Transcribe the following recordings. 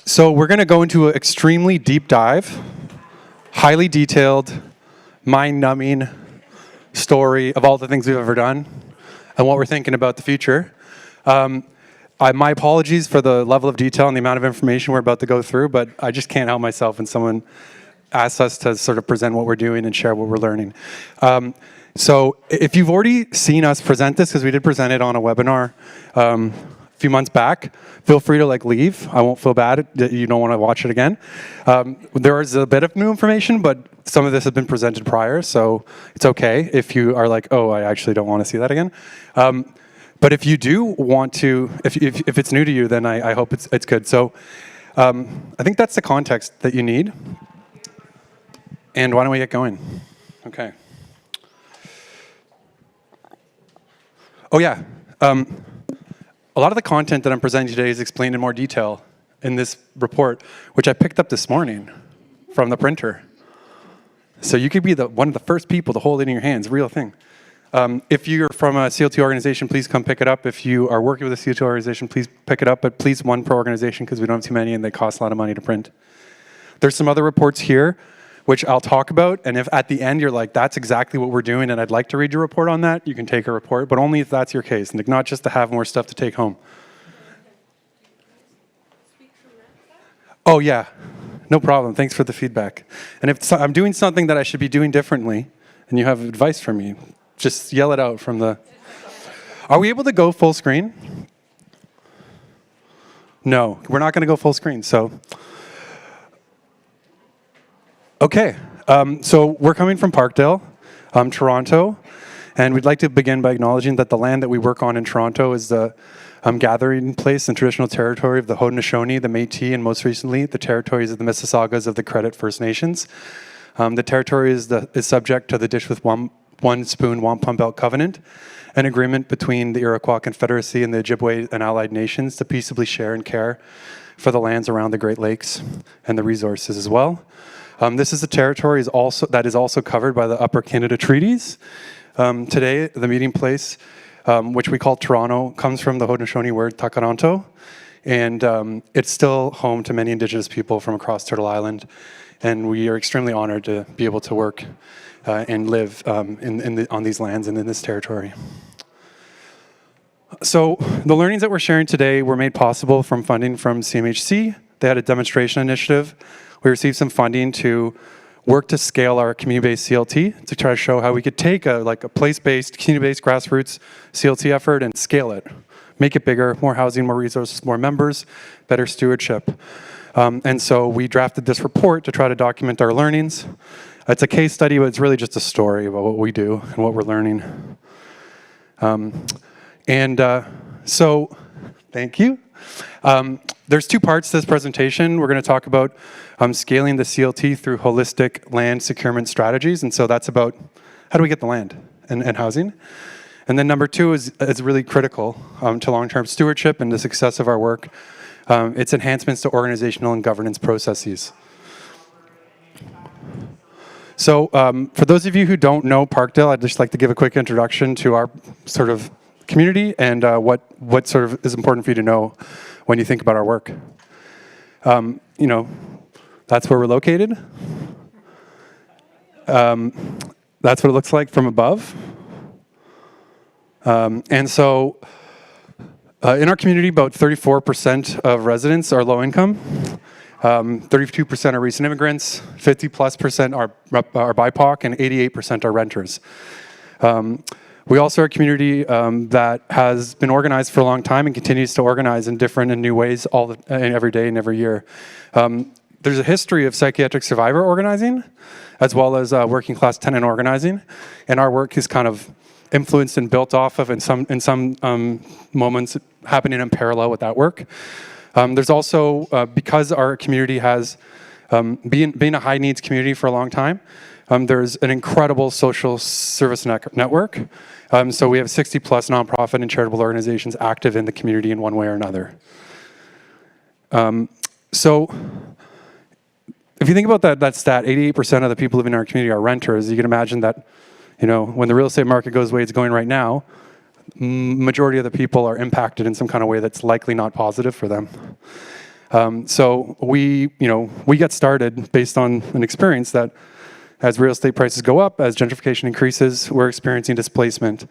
So we're going to go into an extremely deep dive, highly detailed, mind-numbing story of all the things we've ever done and what we're thinking about the future. My apologies for the level of detail and the amount of information we're about to go through, but I just can't help myself when someone asks us to sort of present what we're doing and share what we're learning. So if you've already seen us present this, because we did present it on a webinar a few months back, feel free to leave. I won't feel bad that you don't want to watch it again. There is a bit of new information, but some of this has been presented prior, so it's okay if you are like, oh, I actually don't want to see that again. But if you do want to, if it's new to you, then I hope it's good. So I think that's the context that you need. And why don't we get going? Okay. Oh yeah. A lot of the content that I'm presenting today is explained in more detail in this report, which I picked up this morning from the printer. So you could be one of the first people to hold it in your hands, real thing. If you're from a CLT organization, please come pick it up. If you are working with a CLT organization, please pick it up, but please one per organization because we don't have too many and they cost a lot of money to print. There's some other reports here which I'll talk about, and if at the end you're like, that's exactly what we're doing and I'd like to read your report on that, you can take a report, but only if that's your case, and not just to have more stuff to take home. Oh yeah, no problem, thanks for the feedback. And if I'm doing something that I should be doing differently, and you have advice for me, just yell it out from the... Are we able to go full screen? No, we're not gonna go full screen, so... Okay, so we're coming from Parkdale, Toronto, and we'd like to begin by acknowledging that the land that we work on in Toronto is the gathering place and traditional territory of the Haudenosaunee, the Métis, and most recently, the territories of the Mississaugas of the Credit First Nations. The territory is subject to the Dish with One Spoon Wampum Belt Covenant, an agreement between the Iroquois Confederacy and the Ojibwe and allied nations to peaceably share and care for the lands around the Great Lakes and the resources as well. This is a territory that is also covered by the Upper Canada Treaties. Today, the meeting place, which we call Toronto, comes from the Haudenosaunee word Takaranto, and it's still home to many Indigenous people from across Turtle Island, and we are extremely honored to be able to work and live on these lands and in this territory. So the learnings that we're sharing today were made possible from funding from CMHC. They had a demonstration initiative. We received some funding to work to scale our community-based CLT to try to show how we could take a place-based, community-based grassroots CLT effort and scale it, make it bigger, more housing, more resources, more members, better stewardship. And so we drafted this report to try to document our learnings. It's a case study, but it's really just a story about what we do and what we're learning. So, thank you. There's two parts to this presentation. We're going to talk about scaling the CLT through holistic land securement strategies. And so that's about how do we get the land and housing. And then number two is really critical to long-term stewardship and the success of our work. It's enhancements to organizational and governance processes. So for those of you who don't know Parkdale, I'd just like to give a quick introduction to our sort of community and what sort of is important for you to know when you think about our work. That's where we're located. That's what it looks like from above. And so in our community, about 34% of residents are low income. 32% are recent immigrants, 50+% are BIPOC, and 88% are renters. We also are a community that has been organized for a long time and continues to organize in different and new ways every day and every year. There's a history of psychiatric survivor organizing, as well as working class tenant organizing, and our work is kind of influenced and built off of, in some moments, happening in parallel with that work. There's also, because our community has been a high needs community for a long time, there's an incredible social service network. So we have 60+ nonprofit and charitable organizations active in the community in one way or another. So if you think about that stat, 88% of the people living in our community are renters. You can imagine that, when the real estate market goes the way it's going right now, majority of the people are impacted in some kind of way that's likely not positive for them. So we get started based on an experience that as real estate prices go up, as gentrification increases, we're experiencing displacement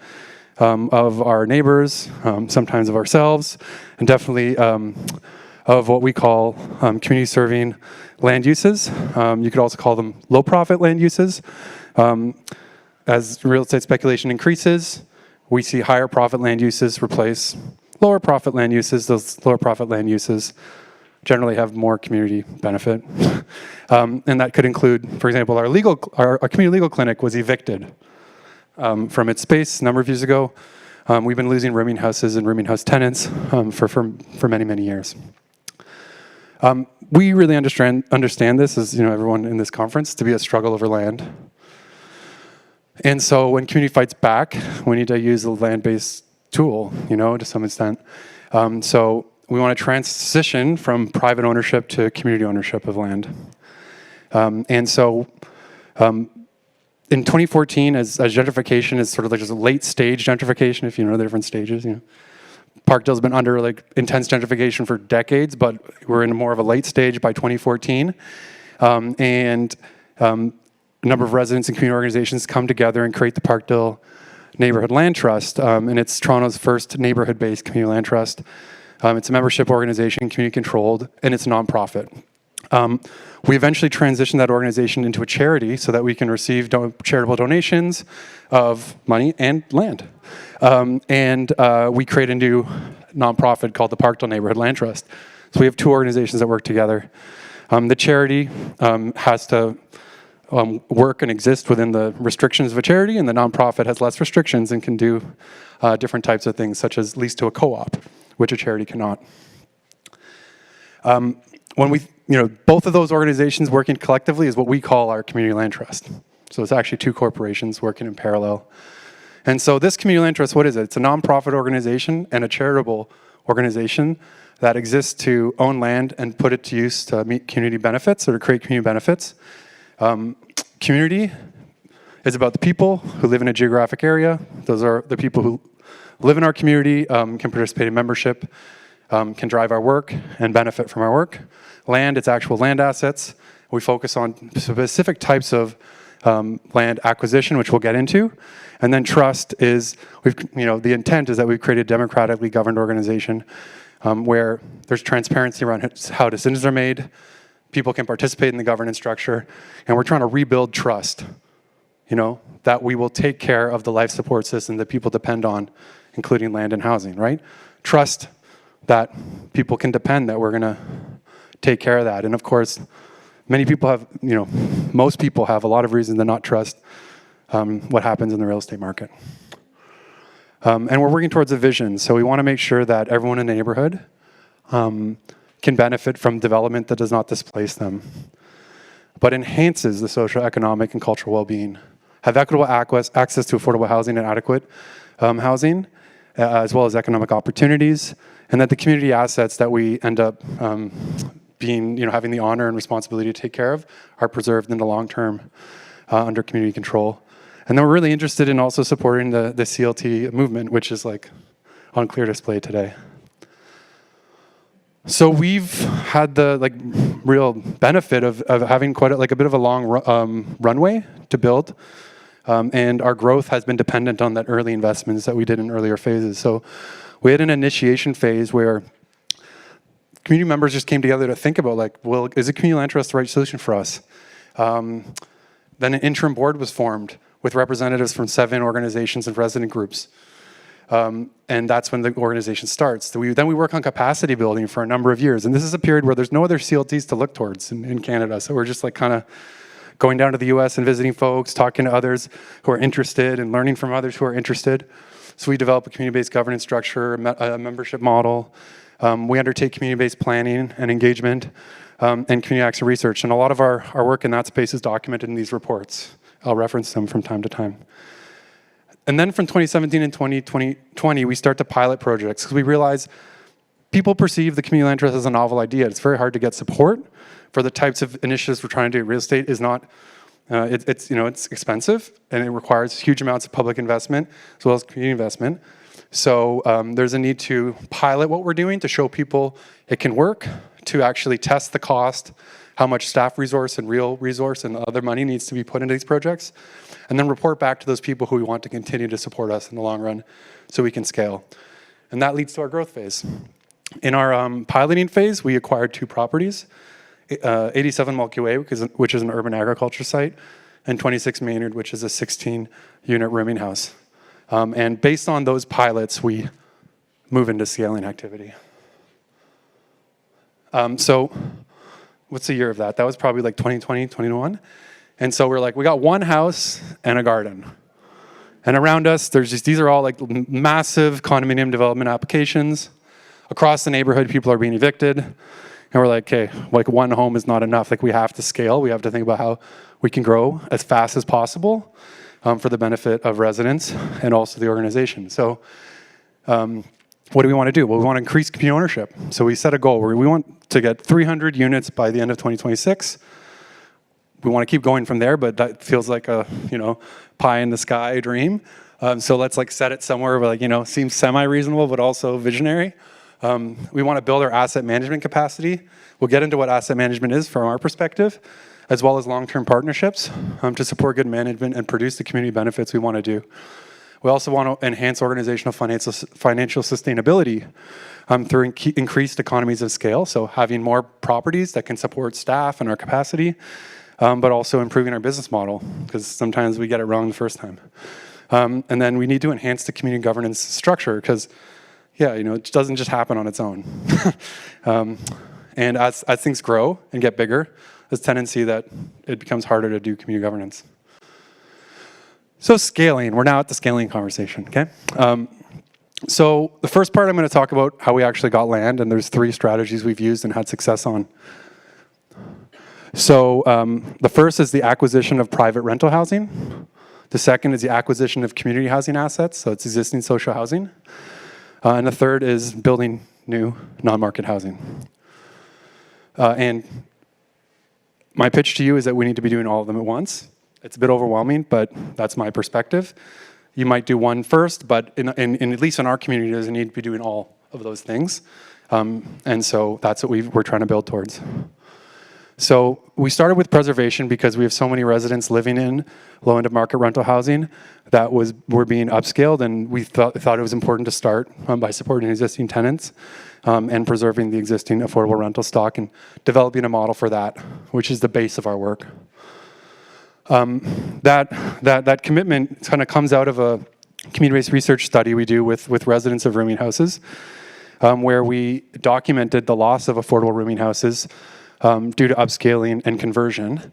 of our neighbors, sometimes of ourselves, and definitely of what we call community serving land uses. You could also call them low profit land uses. As real estate speculation increases, we see higher profit land uses replace lower profit land uses. Those lower profit land uses generally have more community benefit. And that could include, for example, our community legal clinic was evicted from its space a number of years ago. We've been losing rooming houses and rooming house tenants for many, many years. We really understand this, as everyone in this conference, to be a struggle over land. And so when community fights back, we need to use a land-based tool, to some extent. So we want to transition from private ownership to community ownership of land. And so in 2014, as gentrification is sort of like just a late stage gentrification, if you know the different stages, Parkdale's been under intense gentrification for decades, but we're in more of a late stage by 2014. And a number of residents and community organizations come together and create the Parkdale Neighbourhood Land Trust, and it's Toronto's first neighborhood-based community land trust. It's a membership organization, community-controlled, and it's a nonprofit. We eventually transitioned that organization into a charity so that we can receive charitable donations of money and land. And we create a new nonprofit called the Parkdale Neighbourhood Land Trust. So we have two organizations that work together. The charity has to work and exist within the restrictions of a charity, and the nonprofit has less restrictions and can do different types of things, such as lease to a co-op, which a charity cannot. When we, both of those organizations working collectively is what we call our community land trust. So it's actually two corporations working in parallel. And so this community land trust, what is it? It's a nonprofit organization and a charitable organization that exists to own land and put it to use to meet community benefits or to create community benefits. Community is about the people who live in a geographic area. Those are the people who live in our community, can participate in membership, can drive our work and benefit from our work. Land, it's actual land assets. We focus on specific types of land acquisition, which we'll get into. And then trust is, the intent is that we've created a democratically governed organization where there's transparency around how decisions are made. People can participate in the governance structure, and we're trying to rebuild trust, that we will take care of the life support system that people depend on, including land and housing, right? Trust that people can depend that we're gonna take care of that. And of course, many people have, most people have a lot of reason to not trust what happens in the real estate market. And we're working towards a vision, so we wanna make sure that everyone in the neighborhood can benefit from development that does not displace them, but enhances the social, economic, and cultural well-being, have equitable access to affordable housing and adequate housing, as well as economic opportunities, and that the community assets that we end up having the honor and responsibility to take care of are preserved in the long term under community control. And then we're really interested in also supporting the CLT movement, which is on clear display today. So we've had the real benefit of having quite a bit of a long runway to build, and our growth has been dependent on that early investments that we did in earlier phases. So we had an initiation phase where community members just came together to think about well, is a community land trust the right solution for us? Then an interim board was formed with representatives from 7 organizations and resident groups. And that's when the organization starts. Then we work on capacity building for a number of years. And this is a period where there's no other CLTs to look towards in Canada. So we're just kind of going down to the US and visiting folks, talking to others who are interested and learning from others who are interested. So we develop a community-based governance structure, a membership model. We undertake community-based planning and engagement and community action research. And a lot of our work in that space is documented in these reports. I'll reference them from time to time. And then from 2017 and 2020, we start to pilot projects because we realize people perceive the community land trust as a novel idea. It's very hard to get support for the types of initiatives we're trying to do. Real estate is not, it's expensive and it requires huge amounts of public investment as well as community investment. So there's a need to pilot what we're doing to show people it can work, to actually test the cost, how much staff resource and real resource and other money needs to be put into these projects, and then report back to those people who we want to continue to support us in the long run so we can scale. And that leads to our growth phase. In our piloting phase, we acquired 2 properties, 87 Mulkey Way, which is an urban agriculture site, and 26 Maynard, which is a 16-unit rooming house. And based on those pilots, we move into scaling activity. So what's the year of that? That was probably like 2020, 2021. And so we're like, we got 1 house and a garden. And around us, these are all like massive condominium development applications. Across the neighborhood, people are being evicted. And we're like, okay, like 1 home is not enough. Like we have to scale. We have to think about how we can grow as fast as possible for the benefit of residents and also the organization. So what do we want to do? Well, we want to increase community ownership. So we set a goal where we want to get 300 units by the end of 2026. We want to keep going from there, but that feels like a, pie in the sky dream. So let's like set it somewhere where like, seems semi-reasonable, but also visionary. We want to build our asset management capacity. We'll get into what asset management is from our perspective, as well as long-term partnerships to support good management and produce the community benefits we want to do. We also want to enhance organizational financial sustainability through increased economies of scale, so having more properties that can support staff and our capacity, but also improving our business model, because sometimes we get it wrong the first time. And then we need to enhance the community governance structure, because it doesn't just happen on its own. And as things grow and get bigger, there's a tendency that it becomes harder to do community governance. So scaling, we're now at the scaling conversation, okay? So the first part I'm going to talk about how we actually got land, and there's 3 strategies we've used and had success on. So the first is the acquisition of private rental housing. The second is the acquisition of community housing assets, so it's existing social housing. And the third is building new non-market housing. And my pitch to you is that we need to be doing all of them at once. It's a bit overwhelming, but that's my perspective. You might do one first, but in at least in our community, it doesn't need to be doing all of those things. And so that's what we're trying to build towards. So we started with preservation because we have so many residents living in low-end market rental housing that were being upscaled, and we thought it was important to start by supporting existing tenants and preserving the existing affordable rental stock and developing a model for that, which is the base of our work. That commitment kind of comes out of a community-based research study we do with residents of rooming houses, where we documented the loss of affordable rooming houses due to upscaling and conversion.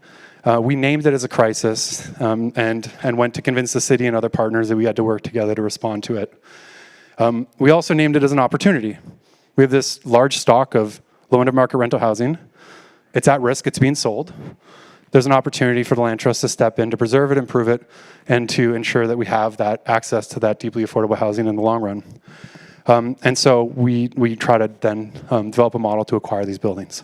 We named it as a crisis and went to convince the city and other partners that we had to work together to respond to it. We also named it as an opportunity. We have this large stock of low-end market rental housing. It's at risk, it's being sold. There's an opportunity for the land trust to step in to preserve it, improve it, and to ensure that we have that access to that deeply affordable housing in the long run. And so we try to then develop a model to acquire these buildings.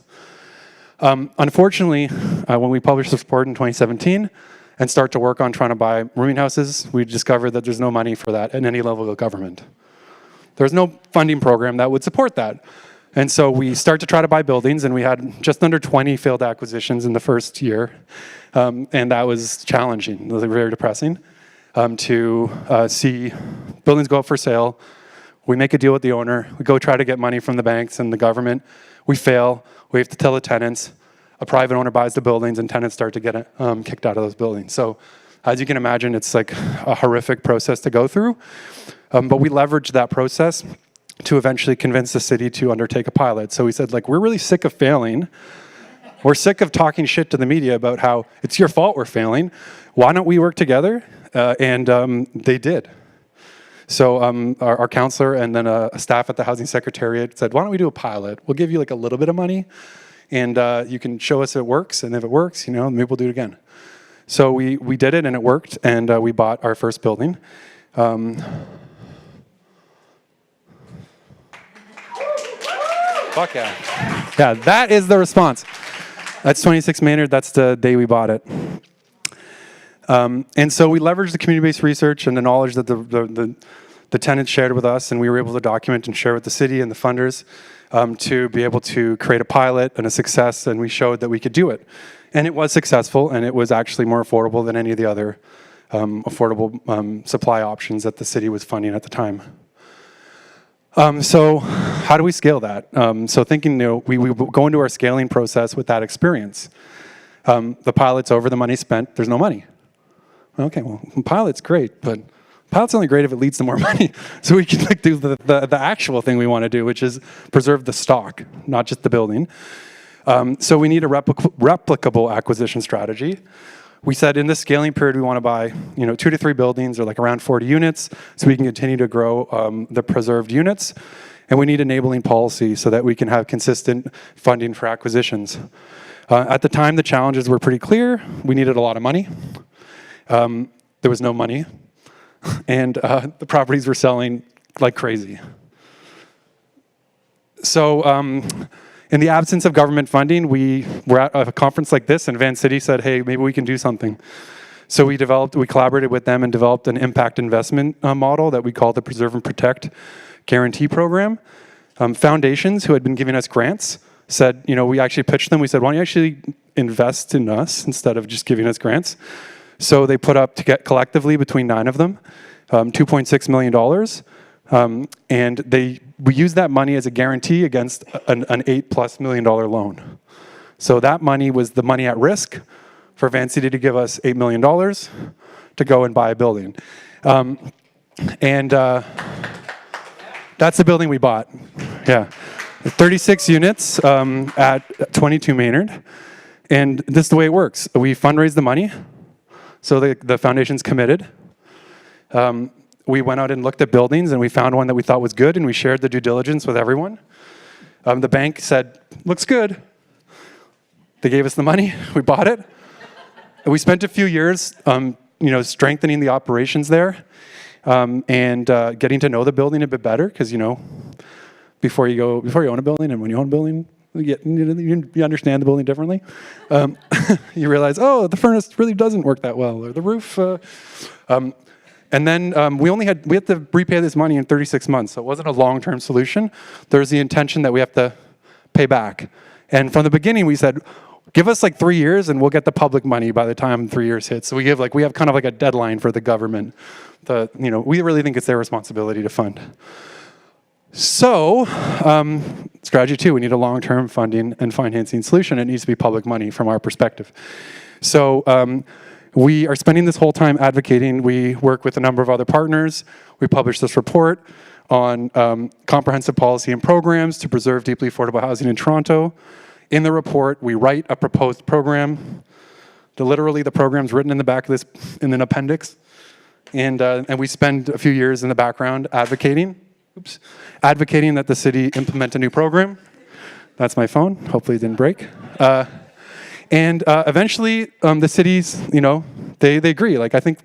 Unfortunately, when we published this report in 2017 and start to work on trying to buy rooming houses, we discovered that there's no money for that at any level of government. There's no funding program that would support that. And so we start to try to buy buildings, and we had just under 20 failed acquisitions in the first year. And that was challenging. It was very depressing to see buildings go up for sale. We make a deal with the owner. We go try to get money from the banks and the government. We fail. We have to tell the tenants. A private owner buys the buildings, and tenants start to get kicked out of those buildings. So as you can imagine, it's like a horrific process to go through. But we leveraged that process to eventually convince the city to undertake a pilot. So we said, we're really sick of failing. We're sick of talking shit to the media about how it's your fault we're failing. Why don't we work together? And they did. So our counselor and then a staff at the Housing Secretariat said, why don't we do a pilot? We'll give you a little bit of money, and you can show us if it works. And if it works, maybe we'll do it again. So we did it, and it worked, and we bought our first building. Fuck yeah. Yeah, that is the response. That's 26 Maynard. That's the day we bought it. And so we leveraged the community-based research and the knowledge that the tenants shared with us, and we were able to document and share with the city and the funders. to be able to create a pilot and a success, and we showed that we could do it. And it was successful, and it was actually more affordable than any of the other affordable supply options that the city was funding at the time. So how do we scale that? So thinking, we go into our scaling process with that experience. The pilot's over, the money's spent, there's no money. Okay, well, pilot's great, but pilot's only great if it leads to more money. So we can do the actual thing we want to do, which is preserve the stock, not just the building. So we need a replicable acquisition strategy. We said in this scaling period we want to buy 2 to 3 buildings or like around 40 units so we can continue to grow the preserved units. And we need enabling policy so that we can have consistent funding for acquisitions. At the time, the challenges were pretty clear. We needed a lot of money. There was no money. And the properties were selling like crazy. So in the absence of government funding, we were at a conference like this, and Van City said, hey, maybe we can do something. So we collaborated with them and developed an impact investment model that we called the Preserve and Protect Guarantee Program. Foundations who had been giving us grants said, we actually pitched them. We said, why don't you actually invest in us instead of just giving us grants? So they put up, to get collectively between 9 of them, $2.6 million. And we used that money as a guarantee against an $8+ million loan. So that money was the money at risk for Van City to give us $8 million to go and buy a building. That's the building we bought. Yeah. 36 units at 22 Maynard. And this is the way it works. We fundraise the money. So the foundation's committed. We went out and looked at buildings, and we found one that we thought was good, and we shared the due diligence with everyone. The bank said, looks good. They gave us the money. We bought it. And we spent a few years strengthening the operations there and getting to know the building a bit better, because, before you own a building and when you own a building, you understand the building differently. You realize, oh, the furnace really doesn't work that well, or the roof. And then we had to repay this money in 36 months, so it wasn't a long-term solution. There's the intention that we have to pay back. And from the beginning, we said, give us like 3 years and we'll get the public money by the time 3 years hits. So we have kind of like a deadline for the government. We really think it's their responsibility to fund. So, strategy 2, we need a long-term funding and financing solution. It needs to be public money from our perspective. So we are spending this whole time advocating. We work with a number of other partners. We published this report on comprehensive policy and programs to preserve deeply affordable housing in Toronto. In the report, we write a proposed program. Literally, the program's written in the back of this, in an appendix. And we spend a few years in the background advocating that the city implement a new program. That's my phone. Hopefully it didn't break. And eventually, the cities, they agree. Like, I think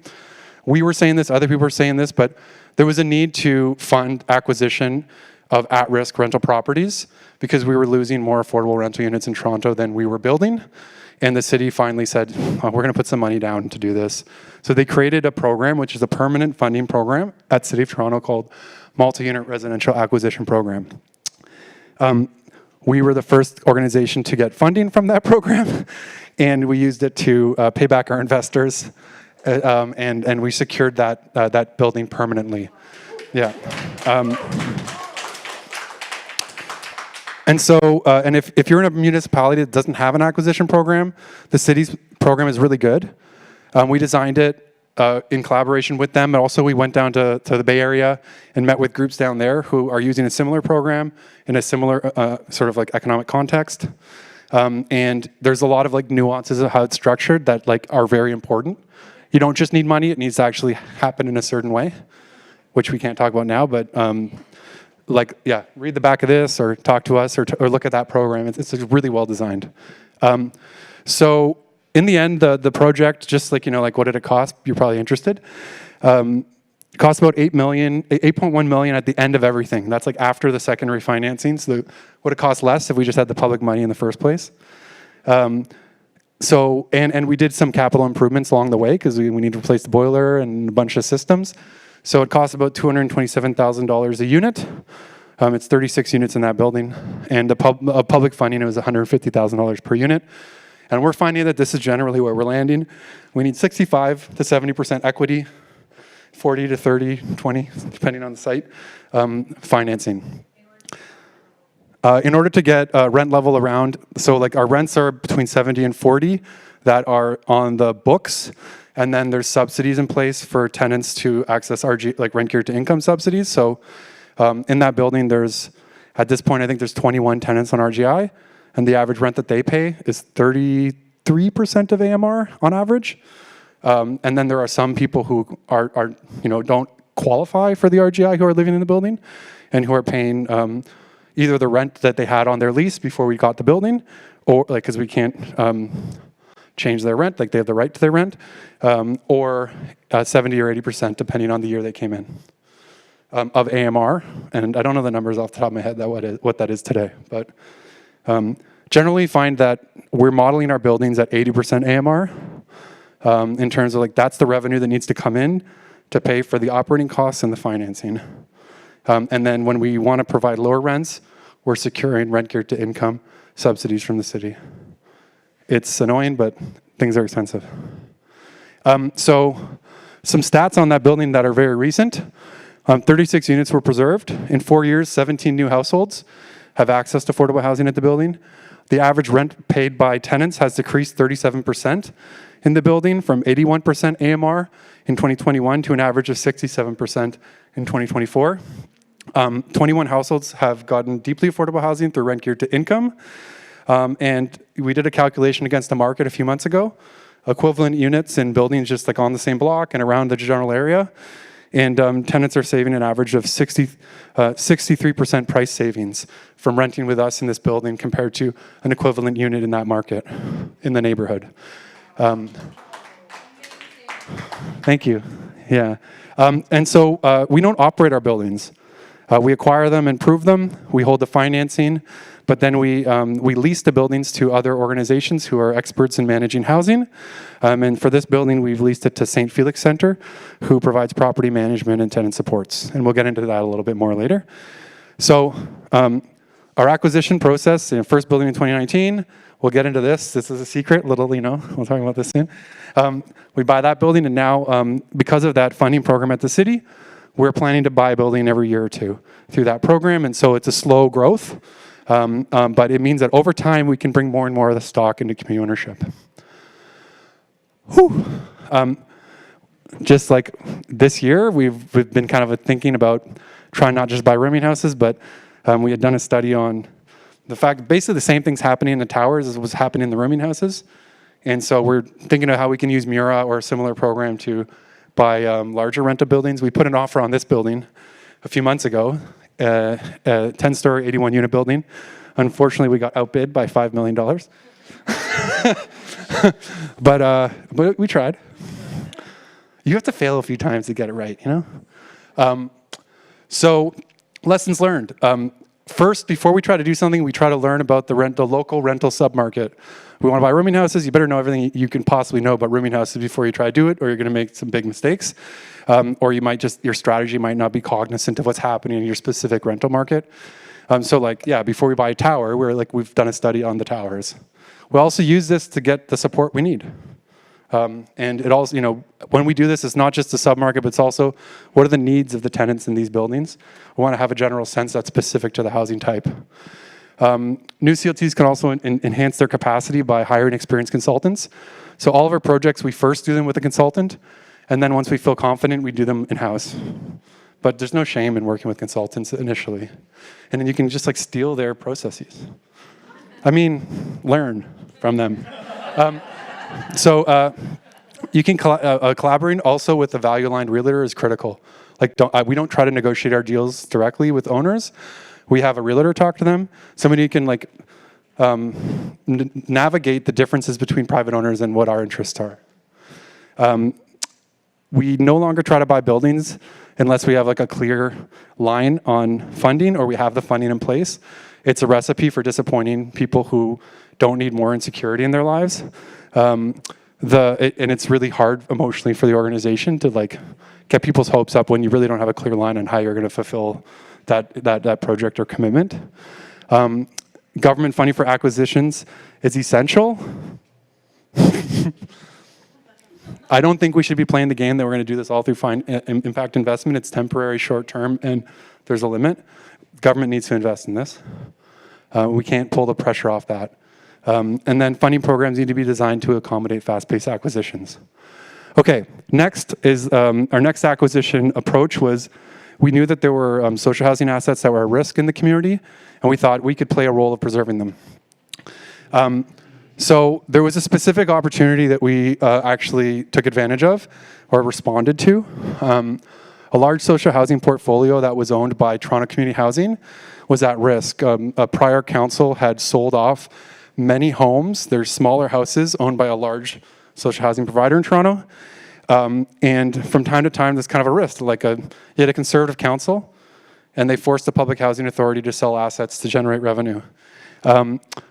we were saying this, other people were saying this, but there was a need to fund acquisition of at-risk rental properties because we were losing more affordable rental units in Toronto than we were building. And the city finally said, oh, we're going to put some money down to do this. So they created a program, which is a permanent funding program at City of Toronto called Multi-Unit Residential Acquisition Program. We were the first organization to get funding from that program, and we used it to pay back our investors, and we secured that building permanently. Yeah. And so, and if you're in a municipality that doesn't have an acquisition program, the city's program is really good. We designed it in collaboration with them, but also we went down to the Bay Area and met with groups down there who are using a similar program in a similar sort of like economic context. And there's a lot of like nuances of how it's structured that like are very important. You don't just need money, it needs to actually happen in a certain way, which we can't talk about now, but read the back of this or talk to us or look at that program. It's really well designed. So in the end, the project, just like, what did it cost? You're probably interested. It cost about $8.1 million at the end of everything. That's like after the secondary financing. So would it cost less if we just had the public money in the first place? So we did some capital improvements along the way because we need to replace the boiler and a bunch of systems. So it cost about $227,000 a unit. It's 36 units in that building. And the public funding, it was $150,000 per unit. And we're finding that this is generally where we're landing. We need 65 to 70% equity, 40 to 30, 20, depending on the site, financing. In order to get rent level around, so like our rents are between 70 and 40 that are on the books, and then there's subsidies in place for tenants to access RG, like rent geared to income subsidies. So in that building, there's, at this point, I think there's 21 tenants on RGI, and the average rent that they pay is 33% of AMR on average. And then there are some people who are don't qualify for the RGI who are living in the building and who are paying either the rent that they had on their lease before we got the building, or like, because we can't change their rent, like they have the right to their rent, or 70 or 80% depending on the year they came in of AMR. And I don't know the numbers off the top of my head what that is today, but generally find that we're modeling our buildings at 80% AMR in terms of like that's the revenue that needs to come in to pay for the operating costs and the financing. And then when we want to provide lower rents, we're securing rent geared to income subsidies from the city. It's annoying, but things are expensive. So some stats on that building that are very recent. 36 units were preserved. In 4 years, 17 new households have access to affordable housing at the building. The average rent paid by tenants has decreased 37% in the building from 81% AMR in 2021 to an average of 67% in 2024. 21 households have gotten deeply affordable housing through rent geared to income. And we did a calculation against the market a few months ago, equivalent units in buildings just like on the same block and around the general area. And tenants are saving an average of 63% price savings from renting with us in this building compared to an equivalent unit in that market, in the neighborhood. Thank you. Yeah. And so we don't operate our buildings. We acquire them and improve them. We hold the financing, but then we lease the buildings to other organizations who are experts in managing housing. And for this building, we've leased it to St. Felix Center, who provides property management and tenant supports. And we'll get into that a little bit more later. So our acquisition process, first building in 2019, we'll get into this. This is a secret, we'll talk about this soon. We buy that building, and now because of that funding program at the city, we're planning to buy a building every year or two through that program, and so it's a slow growth, but it means that over time we can bring more and more of the stock into community ownership. Whew. Just like this year, we've been kind of thinking about trying not just buy rooming houses, but we had done a study on the fact basically the same thing's happening in the towers as was happening in the rooming houses, and so we're thinking of how we can use Mura or a similar program to buy larger rental buildings. We put an offer on this building a few months ago, a 10-story, 81-unit building. Unfortunately, we got outbid by $5 million. But we tried. You have to fail a few times to get it right, you know? So lessons learned. First, before we try to do something, we try to learn about the local rental submarket. We want to buy rooming houses, you better know everything you can possibly know about rooming houses before you try to do it, or you're going to make some big mistakes. Or you might your strategy might not be cognizant of what's happening in your specific rental market. So like, yeah, before we buy a tower, we've done a study on the towers. We also use this to get the support we need. And it also, when we do this, it's not just the submarket, but it's also what are the needs of the tenants in these buildings. We want to have a general sense that's specific to the housing type. New CLTs can also enhance their capacity by hiring experienced consultants. So all of our projects, we first do them with a consultant, and then once we feel confident, we do them in-house. But there's no shame in working with consultants initially. And then you can just steal their processes. I mean, learn from them. You can collaborate also with the value-aligned realtor is critical. We don't try to negotiate our deals directly with owners. We have a realtor talk to them. Somebody who can navigate the differences between private owners and what our interests are. We no longer try to buy buildings unless we have a clear line on funding or we have the funding in place. It's a recipe for disappointing people who don't need more insecurity in their lives. And it's really hard emotionally for the organization to get people's hopes up when you really don't have a clear line on how you're going to fulfill that project or commitment. Government funding for acquisitions is essential. I don't think we should be playing the game that we're going to do this all through impact investment. It's temporary, short term, and there's a limit. Government needs to invest in this. We can't pull the pressure off that. And then funding programs need to be designed to accommodate fast-paced acquisitions. Okay, next is our next acquisition approach was we knew that there were social housing assets that were at risk in the community, and we thought we could play a role of preserving them. So there was a specific opportunity that we actually took advantage of or responded to. A large social housing portfolio that was owned by Toronto Community Housing was at risk. A prior council had sold off many homes. There's smaller houses owned by a large social housing provider in Toronto. And from time to time, there's kind of a risk. Like you had a conservative council, and they forced the public housing authority to sell assets to generate revenue.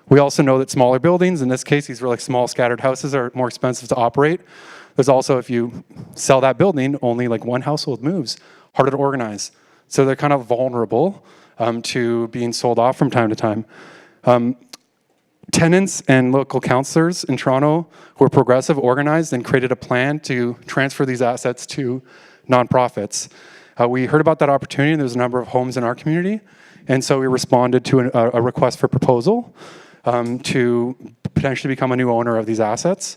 We also know that smaller buildings, in this case, these were like small scattered houses, are more expensive to operate. There's also, if you sell that building, only like one household moves, harder to organize. So they're kind of vulnerable to being sold off from time to time. Tenants and local councillors in Toronto who were progressive organized and created a plan to transfer these assets to nonprofits. We heard about that opportunity, and there's a number of homes in our community, and so we responded to a request for proposal to potentially become a new owner of these assets.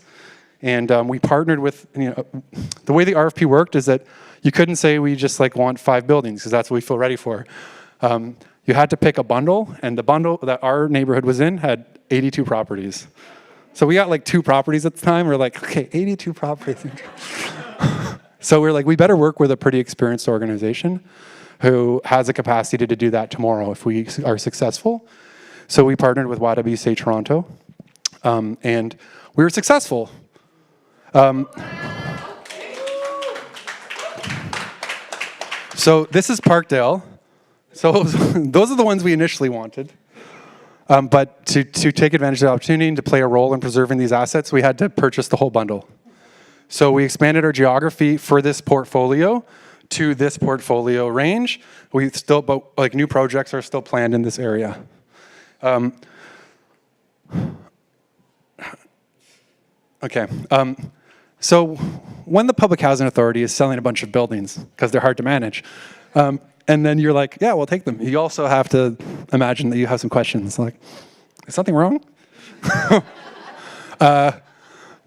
And we partnered with, the way the RFP worked is that you couldn't say we just like want 5 buildings because that's what we feel ready for. You had to pick a bundle, and the bundle that our neighborhood was in had 82 properties. So we got like 2 properties at the time. We're like, okay, 82 properties. So we're like, we better work with a pretty experienced organization who has the capacity to do that tomorrow if we are successful. So we partnered with YWCA Toronto, and we were successful. So this is Parkdale. So those are the ones we initially wanted. But to take advantage of the opportunity and to play a role in preserving these assets, we had to purchase the whole bundle. So we expanded our geography for this portfolio to this portfolio range. We still, but like new projects are still planned in this area. Okay. So when the Public Housing Authority is selling a bunch of buildings, because they're hard to manage, and then you're like, yeah, we'll take them. You also have to imagine that you have some questions, like, is something wrong?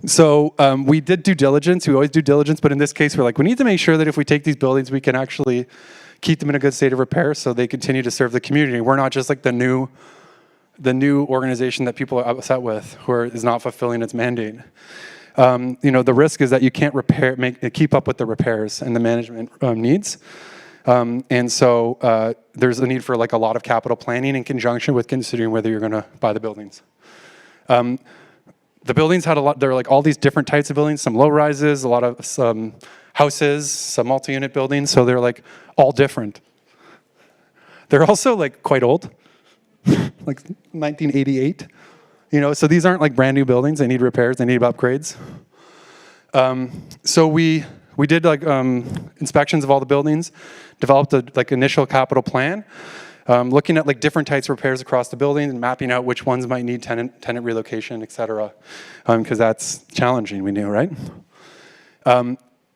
So we did due diligence. We always do diligence, but in this case, we're like, we need to make sure that if we take these buildings, we can actually keep them in a good state of repair so they continue to serve the community. We're not just like the new organization that people are upset with, who is not fulfilling its mandate. The risk is that you can't keep up with the repairs and the management needs. And so there's a need for like a lot of capital planning in conjunction with considering whether you're going to buy the buildings. The buildings had there were like all these different types of buildings, some low rises, a lot of some houses, some multi-unit buildings. So they're like all different. They're also like quite old, like 1988. So these aren't like brand new buildings. They need repairs. They need upgrades. So we did like inspections of all the buildings, developed a like initial capital plan, looking at like different types of repairs across the building and mapping out which ones might need tenant relocation, et cetera, because that's challenging, we knew, right?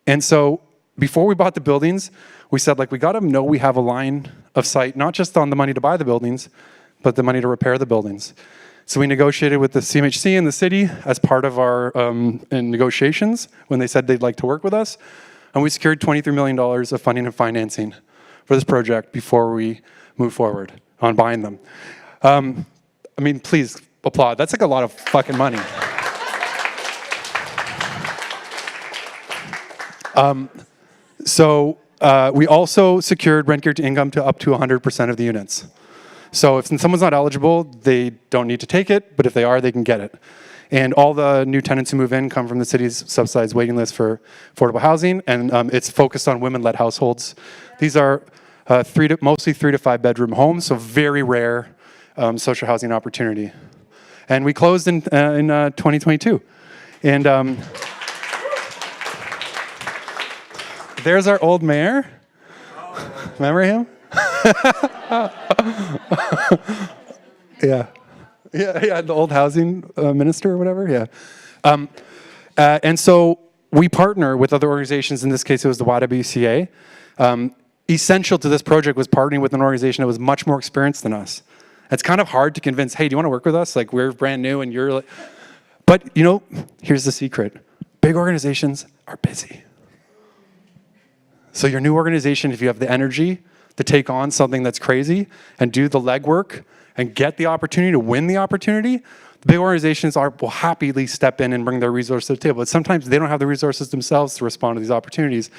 And so before we bought the buildings, we said like we got to know we have a line of sight, not just on the money to buy the buildings, but the money to repair the buildings. So we negotiated with the CMHC and the city as part of our negotiations when they said they'd like to work with us. And we secured $23 million of funding and financing for this project before we move forward on buying them. I mean, please applaud. That's like a lot of fucking money. So we also secured rent guarantee income to up to 100% of the units. So if someone's not eligible, they don't need to take it, but if they are, they can get it. And all the new tenants who move in come from the city's subsidized waiting list for affordable housing, and it's focused on women-led households. These are mostly 3 to 5 bedroom homes, so very rare social housing opportunity. And we closed in 2022. And there's our old mayor. Remember him? Yeah. Yeah, the old housing minister or whatever, yeah. And so we partner with other organizations. In this case, it was the YWCA. Essential to this project was partnering with an organization that was much more experienced than us. It's kind of hard to convince, hey, do you want to work with us? Like, we're brand new and you're like... But, here's the secret. Big organizations are busy. So your new organization, if you have the energy to take on something that's crazy and do the legwork and get the opportunity to win the opportunity, the big organizations will happily step in and bring their resources to the table. But sometimes they don't have the resources themselves to respond to these opportunities.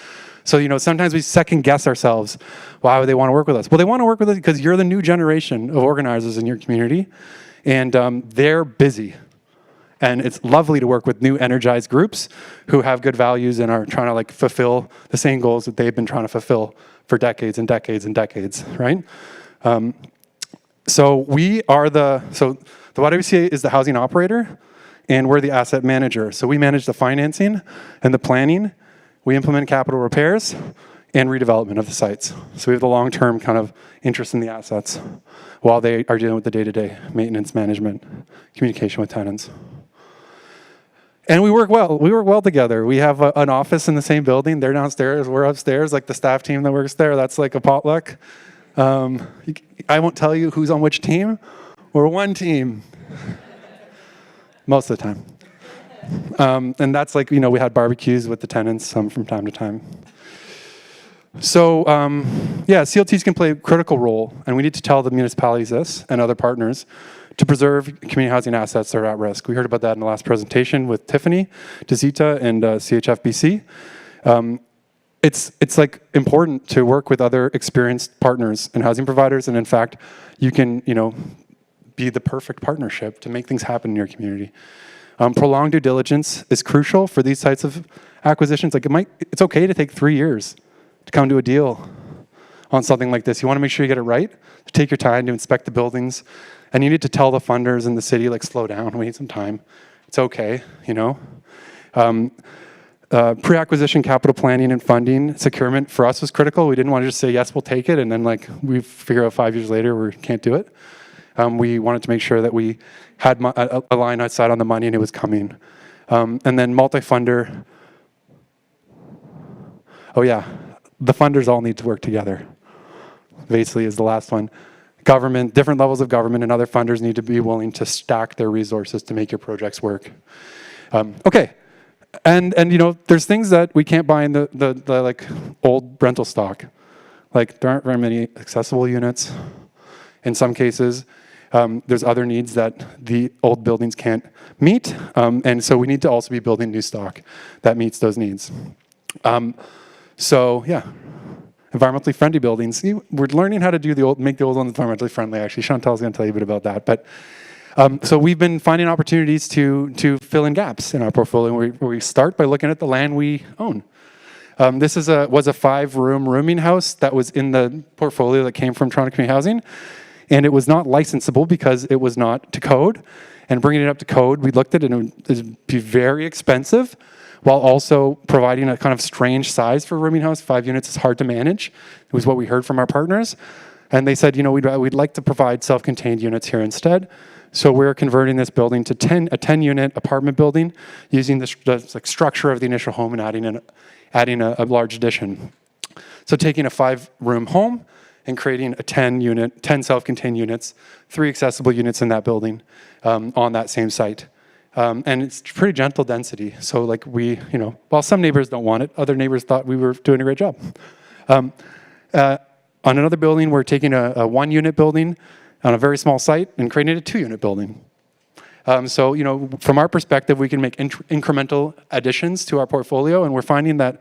So, sometimes we second guess ourselves. Why would they want to work with us? Well, they want to work with us because you're the new generation of organizers in your community, and they're busy. And it's lovely to work with new energized groups who have good values and are trying to fulfill the same goals that they've been trying to fulfill for decades and decades and decades, right? So the YWCA is the housing operator, and we're the asset manager. So we manage the financing and the planning. We implement capital repairs and redevelopment of the sites. So we have the long-term kind of interest in the assets while they are dealing with the day-to-day maintenance management, communication with tenants. And we work well. We work well together. We have an office in the same building. They're downstairs. We're upstairs. Like the staff team that works there, that's like a potluck. I won't tell you who's on which team. We're one team. Most of the time. And that's we had barbecues with the tenants from time to time. So, CLTs can play a critical role, and we need to tell the municipalities this and other partners to preserve community housing assets that are at risk. We heard about that in the last presentation with Tiffany, DeZita, and CHFBC. It's important to work with other experienced partners and housing providers, and in fact, you can be the perfect partnership to make things happen in your community. Prolonged due diligence is crucial for these types of acquisitions. It's okay to take 3 years to come to a deal on something like this. You want to make sure you get it right, to take your time to inspect the buildings, and you need to tell the funders in the city, slow down, we need some time. It's okay, Pre-acquisition capital planning and funding securement for us was critical. We didn't want to just say, yes, we'll take it, and then we figure out 5 years later we can't do it. We wanted to make sure that we had a line outside on the money and it was coming. And then multi-funder. Oh yeah, the funders all need to work together. Basically is the last one. Government, different levels of government and other funders need to be willing to stack their resources to make your projects work. Okay, and there's things that we can't buy in the old rental stock. There aren't very many accessible units. In some cases, there's other needs that the old buildings can't meet, and so we need to also be building new stock that meets those needs. Environmentally friendly buildings. We're learning how to make the old ones environmentally friendly. Actually, Chantal's going to tell you a bit about that. But so we've been finding opportunities to fill in gaps in our portfolio. Where we start by looking at the land we own. This was a 5-room rooming house that was in the portfolio that came from Toronto Community Housing, and it was not licensable because it was not to code. And bringing it up to code, we looked at it and it would be very expensive, while also providing a kind of strange size for a rooming house. 5 units is hard to manage. It was what we heard from our partners. And they said, we'd like to provide self-contained units here instead. So we're converting this building to a 10-unit apartment building using the structure of the initial home and adding a large addition. So taking a 5-room home and creating a 10 self-contained units, 3 accessible units in that building on that same site. And it's pretty gentle density. So while some neighbors don't want it, other neighbors thought we were doing a great job. On another building, we're taking a 1-unit building on a very small site and creating a 2-unit building. From our perspective, we can make incremental additions to our portfolio, and we're finding that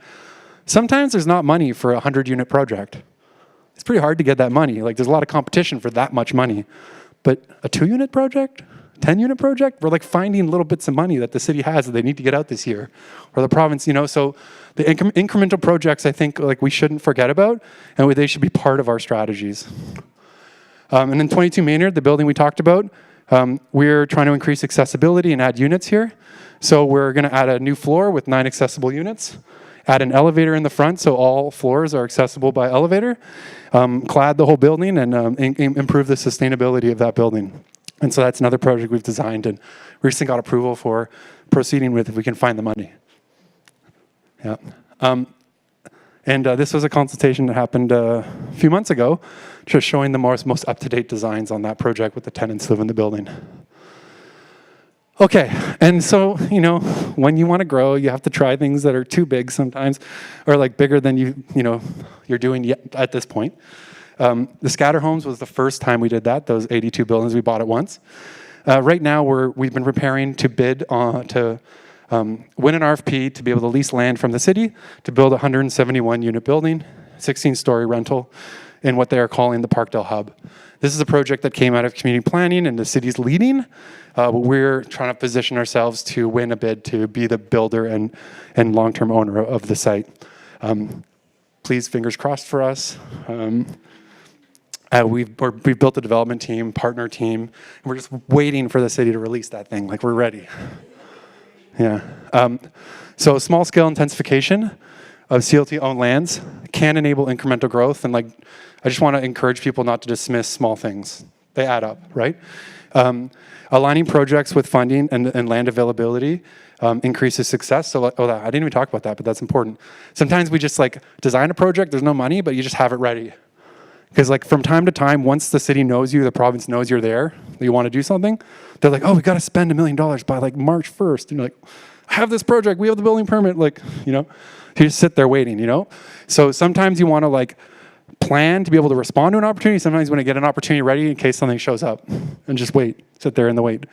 sometimes there's not money for a 100-unit project. It's pretty hard to get that money. There's a lot of competition for that much money. But a 2-unit project? 10-unit project, we're finding little bits of money that the city has that they need to get out this year, or the province, so the incremental projects, I think, we shouldn't forget about, and they should be part of our strategies. And in 22 Maynard, the building we talked about, we're trying to increase accessibility and add units here. So we're going to add a new floor with 9 accessible units, add an elevator in the front so all floors are accessible by elevator, clad the whole building, and improve the sustainability of that building. And so that's another project we've designed and recently got approval for proceeding with if we can find the money. Yeah. This was a consultation that happened a few months ago, just showing the most up-to-date designs on that project with the tenants live in the building. Okay, and so, when you want to grow, you have to try things that are too big sometimes, or like bigger than you're doing at this point. The scatter homes was the first time we did that, those 82 buildings we bought at once. Right now, we've been preparing to bid to win an RFP to be able to lease land from the city to build a 171-unit building, 16-story rental, in what they are calling the Parkdale Hub. This is a project that came out of community planning and the city's leading. We're trying to position ourselves to win a bid to be the builder and long-term owner of the site. Please, fingers crossed for us. We've built a development team, partner team, and we're just waiting for the city to release that thing, like we're ready. Yeah. So small-scale intensification of CLT-owned lands can enable incremental growth, and I just want to encourage people not to dismiss small things. They add up, right? Aligning projects with funding and land availability increases success. So, I didn't even talk about that, but that's important. Sometimes we just design a project, there's no money, but you just have it ready. Because from time to time, once the city knows you, the province knows you're there, that you want to do something, they're like, oh, we got to spend $1 million by March 1st. And you're like, I have this project, we have the building permit, you just sit there waiting, So sometimes you want to plan to be able to respond to an opportunity. Sometimes you want to get an opportunity ready in case something shows up and just wait, sit there in the wait.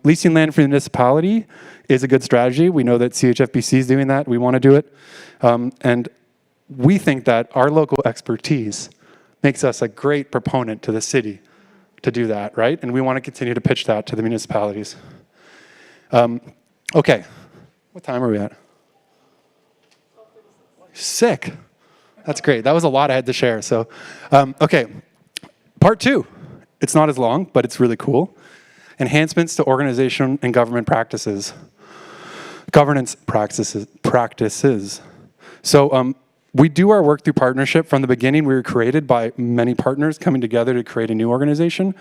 Leasing land for the municipality is a good strategy. We know that CHFBC is doing that. We want to do it. And we think that our local expertise makes us a great proponent to the city to do that, right? And we want to continue to pitch that to the municipalities. Okay, what time are we at? Sick. That's great. That was a lot I had to share. So, okay, part 2. It's not as long, but it's really cool. Enhancements to organization and government practices. Governance practices. So, we do our work through partnership. From the beginning, we were created by many partners coming together to create a new organization,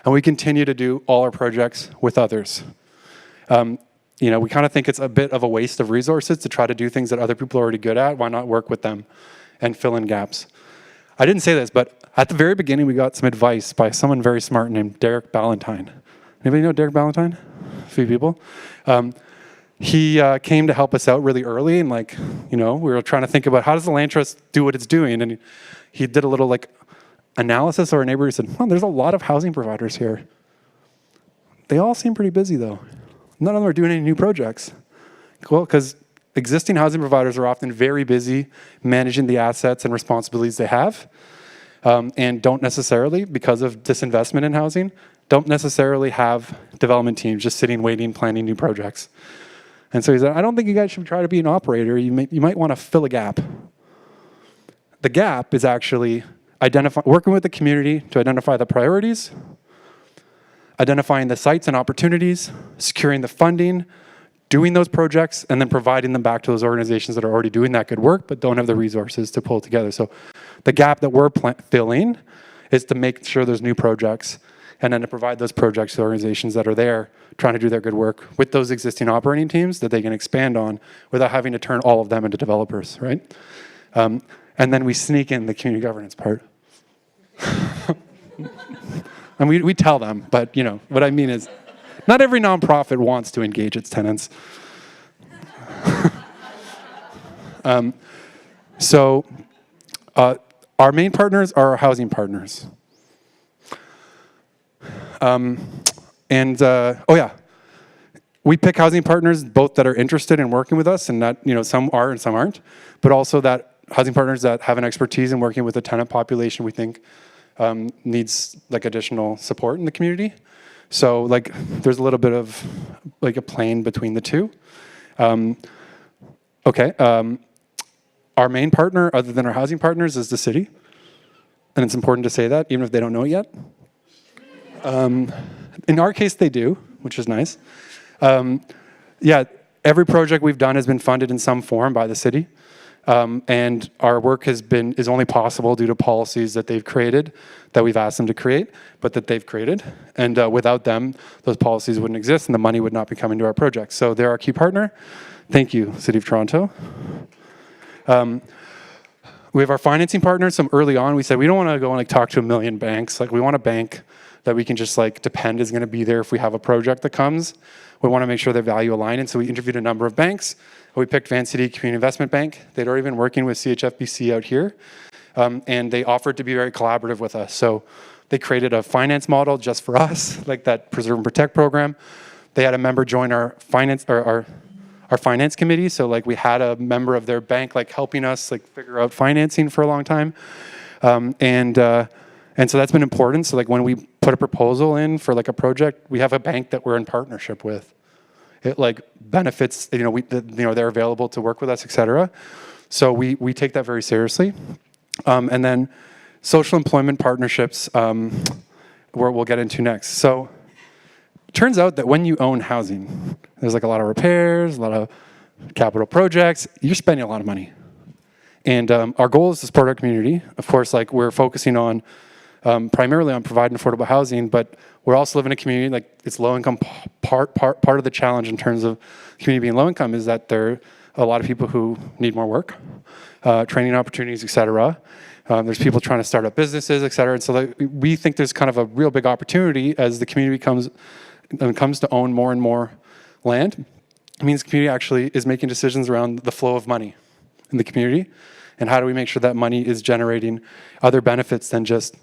and we continue to do all our projects with others. We kind of think it's a bit of a waste of resources to try to do things that other people are already good at. Why not work with them and fill in gaps? I didn't say this, but at the very beginning, we got some advice by someone very smart named Derek Ballantyne. Anybody know Derek Ballantyne? A few people. He came to help us out really early, and we were trying to think about how does the land trust do what it's doing, and he did a little analysis of our neighborhood. He said, well, there's a lot of housing providers here. They all seem pretty busy though. None of them are doing any new projects. Cool, because existing housing providers are often very busy managing the assets and responsibilities they have, and don't necessarily, because of disinvestment in housing, don't necessarily have development teams just sitting, waiting, planning new projects. And so he said, I don't think you guys should try to be an operator. You might want to fill a gap. The gap is actually working with the community to identify the priorities, identifying the sites and opportunities, securing the funding, doing those projects, and then providing them back to those organizations that are already doing that good work but don't have the resources to pull together. So the gap that we're filling is to make sure there's new projects and then to provide those projects to organizations that are there trying to do their good work with those existing operating teams that they can expand on without having to turn all of them into developers, right? And then we sneak in the community governance part. And we tell them, but what I mean is not every nonprofit wants to engage its tenants. So our main partners are our housing partners. We pick housing partners both that are interested in working with us and that, some are and some aren't, but also that housing partners that have an expertise in working with the tenant population we think needs additional support in the community. So there's a little bit of a plane between the two. Our main partner, other than our housing partners, is the city. And it's important to say that, even if they don't know it yet. In our case, they do, which is nice. every project we've done has been funded in some form by the city. And our work is only possible due to policies that they've created, that we've asked them to create, but that they've created. And without them, those policies wouldn't exist and the money would not be coming to our projects. So they're our key partner. Thank you, City of Toronto. We have our financing partners. So early on, we said, we don't want to go and like talk to a million banks. Like we want a bank that we can just like depend is going to be there if we have a project that comes. We want to make sure they're value aligned. And so we interviewed a number of banks. We picked Van City Community Investment Bank. They'd already been working with CHFBC out here. And they offered to be very collaborative with us. So they created a finance model just for us, like that Preserve and Protect program. They had a member join our finance committee. So like we had a member of their bank like helping us like figure out financing for a long time. And so that's been important. So like when we put a proposal in for like a project, we have a bank that we're in partnership with. It like benefits, they're available to work with us, et cetera. So we take that very seriously. And then social employment partnerships, where we'll get into next. So it turns out that when you own housing, there's like a lot of repairs, a lot of capital projects, you're spending a lot of money. And our goal is to support our community. Of course, like we're focusing on primarily on providing affordable housing, but we're also living in a community like it's low income. Part of the challenge in terms of community being low income is that there are a lot of people who need more work, training opportunities, et cetera. There's people trying to start up businesses, et cetera. And so we think there's kind of a real big opportunity as the community comes to own more and more land. It means the community actually is making decisions around the flow of money in the community and how do we make sure that money is generating other benefits than just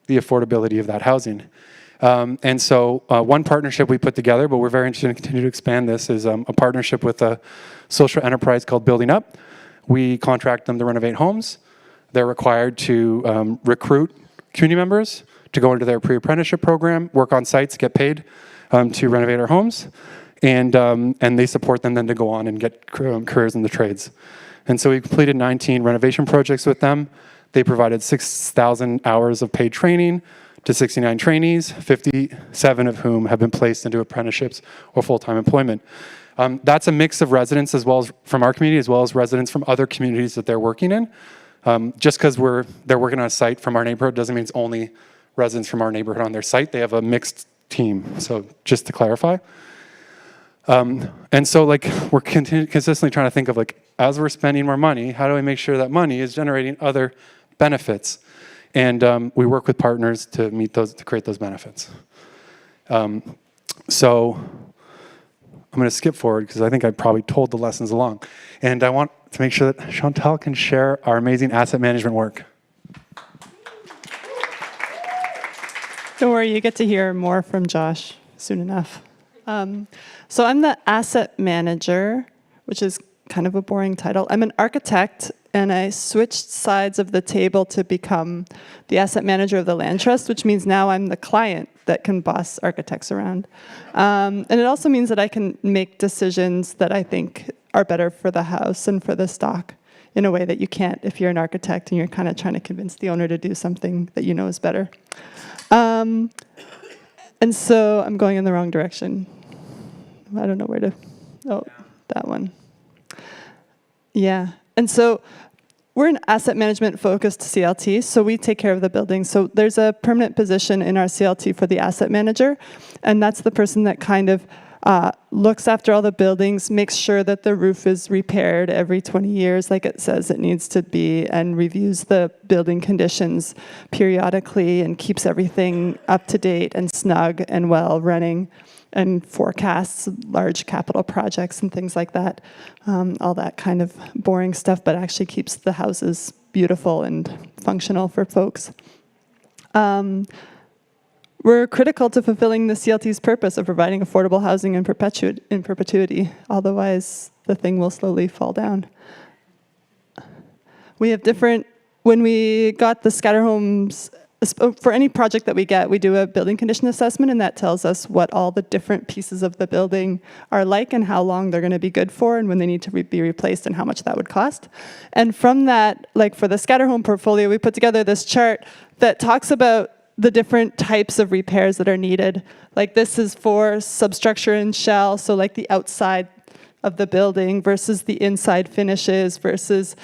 the affordability of that housing. And so one partnership we put together, but we're very interested in continuing to expand this, is a partnership with a social enterprise called Building Up. We contract them to renovate homes. They're required to recruit community members to go into their pre-apprenticeship program, work on sites, get paid to renovate our homes, and they support them then to go on and get careers in the trades. And so we completed 19 renovation projects with them. They provided 6,000 hours of paid training to 69 trainees, 57 of whom have been placed into apprenticeships or full-time employment. That's a mix of residents as well as from our community, as well as residents from other communities that they're working in. Just because they're working on a site from our neighborhood doesn't mean it's only residents from our neighborhood on their site. They have a mixed team, so just to clarify. And so like we're consistently trying to think of like, as we're spending more money, how do we make sure that money is generating other benefits? And we work with partners to create those benefits. So I'm going to skip forward because I think I probably told the lessons along. And I want to make sure that Chantal can share our amazing asset management work. Don't worry, you get to hear more from Josh soon enough. So I'm the asset manager, which is kind of a boring title. I'm an architect, and I switched sides of the table to become the asset manager of the land trust, which means now I'm the client that can boss architects around. And it also means that I can make decisions that I think are better for the house and for the stock in a way that you can't if you're an architect and you're kind of trying to convince the owner to do something that you know is better. And so I'm going in the wrong direction. I don't know where to, that one. Yeah, and so we're an asset management focused CLT, so we take care of the building. So there's a permanent position in our CLT for the asset manager, and that's the person that kind of looks after all the buildings, makes sure that the roof is repaired every 20 years like it says it needs to be, and reviews the building conditions periodically and keeps everything up to date and snug and well running, and forecasts large capital projects and things like that. All that kind of boring stuff, but actually keeps the houses beautiful and functional for folks. We're critical to fulfilling the CLT's purpose of providing affordable housing in perpetuity. Otherwise, the thing will slowly fall down. We have when we got the scatter homes, for any project that we get, we do a building condition assessment, and that tells us what all the different pieces of the building are like and how long they're going to be good for and when they need to be replaced and how much that would cost. And from that, like for the scatter home portfolio, we put together this chart that talks about the different types of repairs that are needed. Like this is for substructure and shell, so like the outside of the building versus the inside finishes versus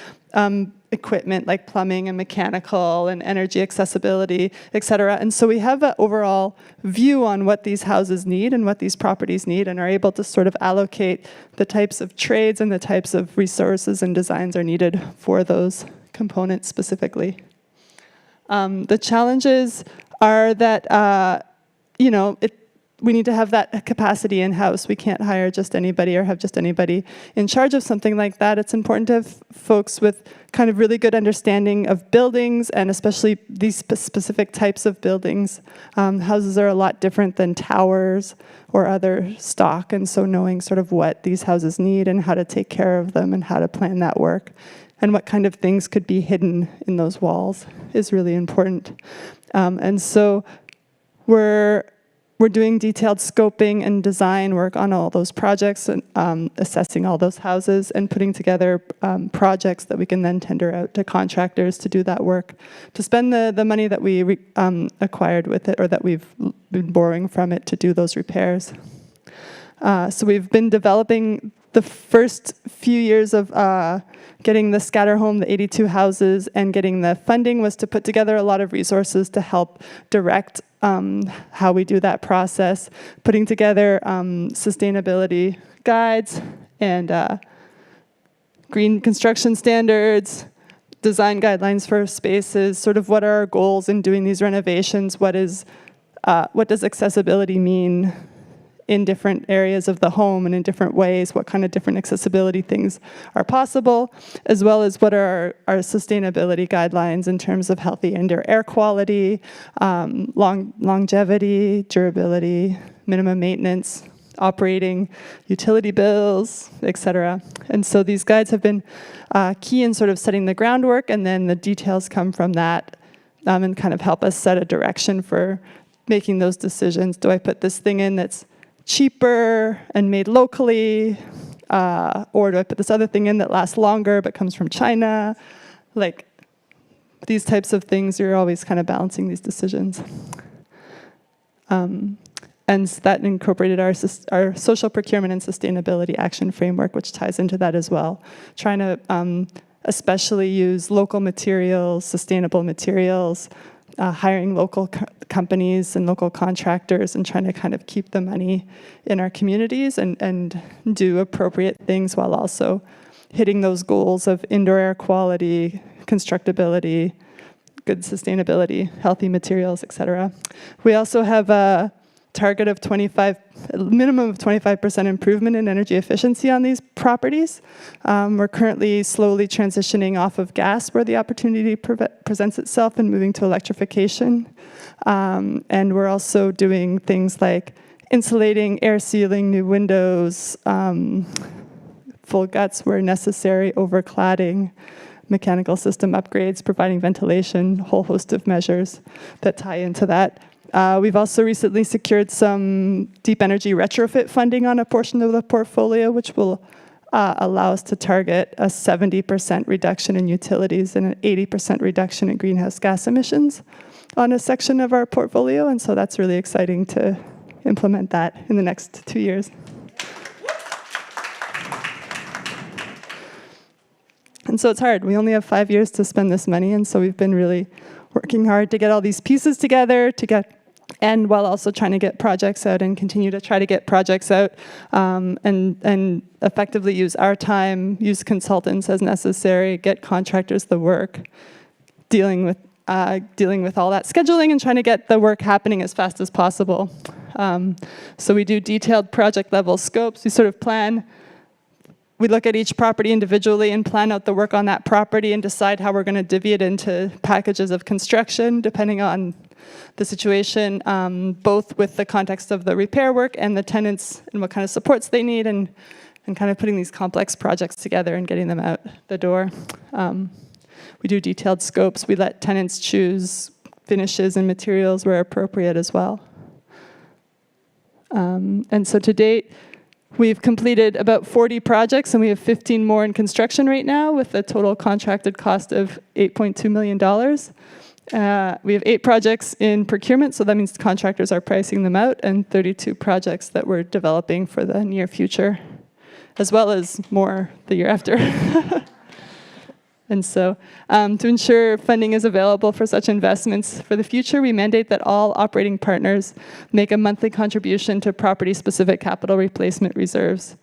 equipment like plumbing and mechanical and energy accessibility, et cetera. And so we have an overall view on what these houses need and what these properties need, and are able to sort of allocate the types of trades and the types of resources and designs are needed for those components specifically. The challenges are that, we need to have that capacity in-house. We can't hire just anybody or have just anybody in charge of something like that. It's important to have folks with kind of really good understanding of buildings, and especially these specific types of buildings. Houses are a lot different than towers or other stock, and so knowing sort of what these houses need and how to take care of them and how to plan that work, and what kind of things could be hidden in those walls is really important. And so we're doing detailed scoping and design work on all those projects, and assessing all those houses and putting together projects that we can then tender out to contractors to do that work, to spend the money that we acquired with it, or that we've been borrowing from it to do those repairs. So we've been developing the first few years of getting the scatter home, the 82 houses, and getting the funding was to put together a lot of resources to help direct how we do that process, putting together sustainability guides and green construction standards, design guidelines for spaces, sort of what are our goals in doing these renovations, what does accessibility mean in different areas of the home and in different ways, what kind of different accessibility things are possible, as well as what are our sustainability guidelines in terms of healthy indoor air quality, longevity, durability, minimum maintenance, operating, utility bills, et cetera. And so these guides have been key in sort of setting the groundwork, and then the details come from that and kind of help us set a direction for making those decisions. Do I put this thing in that's cheaper and made locally, or do I put this other thing in that lasts longer but comes from China? Like, these types of things, you're always kind of balancing these decisions. And that incorporated our social procurement and sustainability action framework, which ties into that as well. Trying to especially use local materials, sustainable materials, hiring local companies and local contractors, and trying to kind of keep the money in our communities and do appropriate things while also hitting those goals of indoor air quality, constructability, good sustainability, healthy materials, et cetera. We also have a target of minimum of 25% improvement in energy efficiency on these properties. We're currently slowly transitioning off of gas where the opportunity presents itself and moving to electrification. And we're also doing things like insulating, air sealing, new windows, full guts where necessary, overcladding, mechanical system upgrades, providing ventilation, a whole host of measures that tie into that. We've also recently secured some deep energy retrofit funding on a portion of the portfolio, which will allow us to target a 70% reduction in utilities and an 80% reduction in greenhouse gas emissions on a section of our portfolio. And so that's really exciting to implement that in the next 2 years. And so it's hard. We only have 5 years to spend this money, and so we've been really working hard to get all these pieces together, and while also trying to get projects out and continue to try to get projects out, and effectively use our time, use consultants as necessary, get contractors the work, dealing with all that scheduling and trying to get the work happening as fast as possible. So we do detailed project level scopes. We sort of we look at each property individually and plan out the work on that property and decide how we're going to divvy it into packages of construction, depending on the situation, both with the context of the repair work and the tenants and what kind of supports they need, and kind of putting these complex projects together and getting them out the door. We do detailed scopes. We let tenants choose finishes and materials where appropriate as well. And so to date, we've completed about 40 projects, and we have 15 more in construction right now with a total contracted cost of $8.2 million. We have 8 projects in procurement, so that means contractors are pricing them out, and 32 projects that we're developing for the near future. as well as more the year after. And so to ensure funding is available for such investments for the future, we mandate that all operating partners make a monthly contribution to property-specific capital replacement reserves.